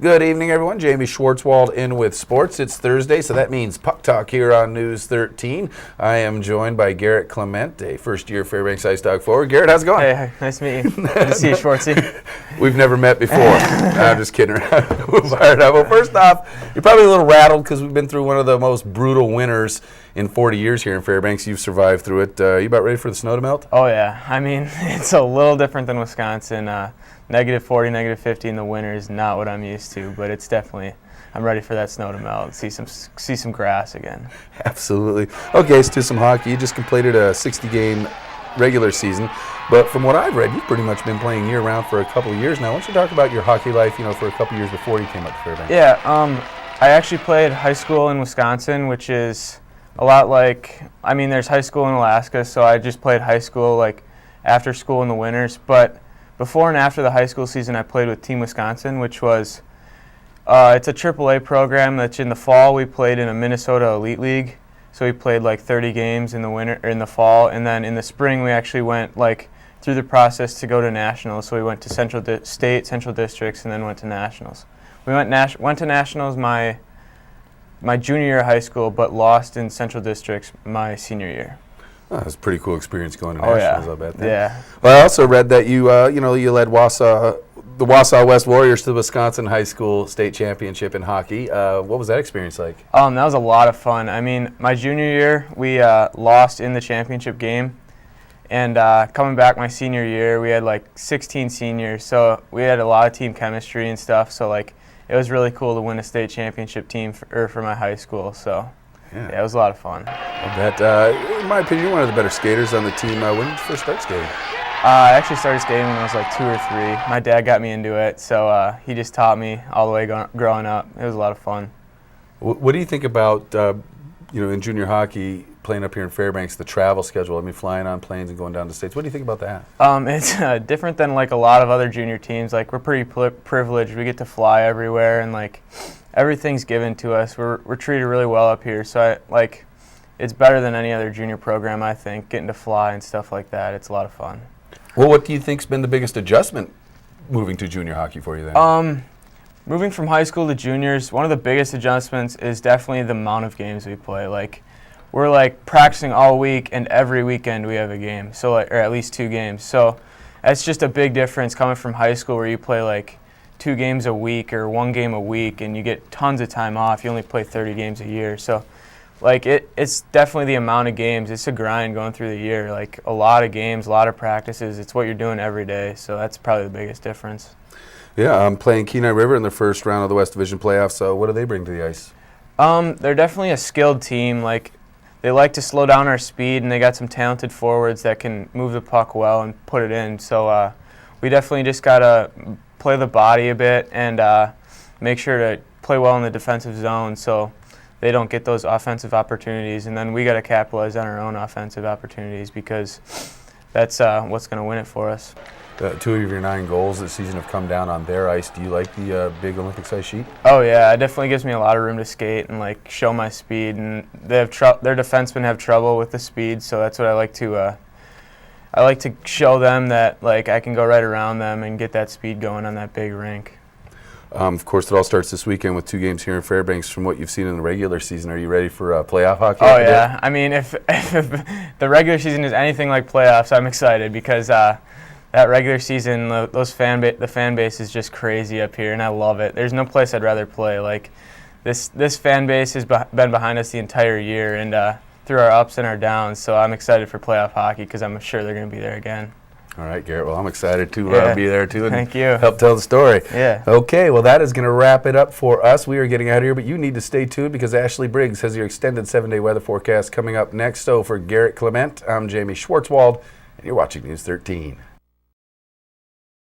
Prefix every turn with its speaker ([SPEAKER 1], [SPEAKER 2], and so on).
[SPEAKER 1] Good evening, everyone. Jaime Schwartzwald in with sports. It's Thursday, so that means Puck Talk here on News 13. I am joined by Garrett Clement, a first-year Fairbanks Ice Dog forward. Garrett, how's it going?
[SPEAKER 2] Hey, nice to meet you. Good to see you, Schwartzy.
[SPEAKER 1] We've never met before. I'm just kidding around. We'll fire it up. Well, first off, you're probably a little rattled because we've been through one of the most brutal winters in 40 years here in Fairbanks. You've survived through it. You about ready for the snow to melt?
[SPEAKER 2] Oh, yeah. I mean, it's a little different than Wisconsin. -40, -50 in the winter is not what I'm used to, but it's definitely, I'm ready for that snow to melt, see some grass again.
[SPEAKER 1] Absolutely. Okay, let's do some hockey. You just completed a 60-game regular season, but from what I've read, you've pretty much been playing year-round for a couple of years now. Why don't you talk about your hockey life, for a couple of years before you came up to Fairbanks?
[SPEAKER 2] Yeah, I actually played high school in Wisconsin, which is a lot like, there's high school in Alaska, so I just played high school like after school in the winters, but before and after the high school season, I played with Team Wisconsin, which was, it's a AAA program that's in the fall. We played in a Minnesota Elite League, so we played like 30 games in the winter, or in the fall, and then in the spring we actually went through the process to go to nationals. So we went to state, central districts, and then went to nationals. We went to nationals my junior year of high school, but lost in central districts my senior year.
[SPEAKER 1] Oh, it was a pretty cool experience going to nationals, I bet.
[SPEAKER 2] Yeah.
[SPEAKER 1] Well, I also read that you led the Wausau West Warriors to the Wisconsin High School State Championship in hockey. What was that experience like?
[SPEAKER 2] That was a lot of fun. My junior year, we lost in the championship game, and coming back my senior year, we had like 16 seniors, so we had a lot of team chemistry and stuff. So it was really cool to win a state championship team for my high school. So. Yeah, it was a lot of fun.
[SPEAKER 1] I bet, in my opinion, you're one of the better skaters on the team. When did you first start skating?
[SPEAKER 2] I actually started skating when I was like 2 or 3. My dad got me into it, so he just taught me all the way growing up. It was a lot of fun.
[SPEAKER 1] What do you think about, in junior hockey, playing up here in Fairbanks, the travel schedule? Flying on planes and going down to states. What do you think about that?
[SPEAKER 2] It's different than a lot of other junior teams. We're pretty privileged. We get to fly everywhere, and everything's given to us. We're treated really well up here, so it's better than any other junior program, I think, getting to fly and stuff like that. It's a lot of fun.
[SPEAKER 1] Well, what do you think's been the biggest adjustment moving to junior hockey for you then?
[SPEAKER 2] Moving from high school to juniors, one of the biggest adjustments is definitely the amount of games we play. We're practicing all week, and every weekend we have a game, so or at least 2 games. So that's just a big difference coming from high school where you play 2 games a week or 1 game a week, and you get tons of time off. You only play 30 games a year. So it's definitely the amount of games. It's a grind going through the year. A lot of games, a lot of practices. It's what you're doing every day. So that's probably the biggest difference.
[SPEAKER 1] Yeah, I'm playing Kenai River in the first round of the West Division playoffs. So what do they bring to the ice?
[SPEAKER 2] They're definitely a skilled team. They like to slow down our speed, and they got some talented forwards that can move the puck well and put it in. So we definitely just got to play the body a bit and make sure to play well in the defensive zone so they don't get those offensive opportunities. And then we got to capitalize on our own offensive opportunities because that's what's going to win it for us.
[SPEAKER 1] 2 of your 9 goals this season have come down on their ice. Do you like the big Olympic-sized sheet?
[SPEAKER 2] Oh, yeah. It definitely gives me a lot of room to skate and show my speed. And their defensemen have trouble with the speed, so that's what I like to I like to show them that I can go right around them and get that speed going on that big rink.
[SPEAKER 1] Of course, it all starts this weekend with 2 games here in Fairbanks. From what you've seen in the regular season, are you ready for playoff hockey?
[SPEAKER 2] Oh, yeah. If the regular season is anything like playoffs, I'm excited because that regular season, the fan base is just crazy up here, and I love it. There's no place I'd rather play. This fan base has been behind us the entire year, and through our ups and our downs. So I'm excited for playoff hockey because I'm sure they're going to be there again. All
[SPEAKER 1] right, Garrett. Well, I'm excited to be there too and
[SPEAKER 2] Thank you.
[SPEAKER 1] Help tell the story.
[SPEAKER 2] Yeah.
[SPEAKER 1] Okay. Well, that is going to wrap it up for us. We are getting out of here, but you need to stay tuned because Ashley Briggs has your extended 7-day weather forecast coming up next. So for Garrett Clement, I'm Jaime Schwartzwald, and you're watching News 13.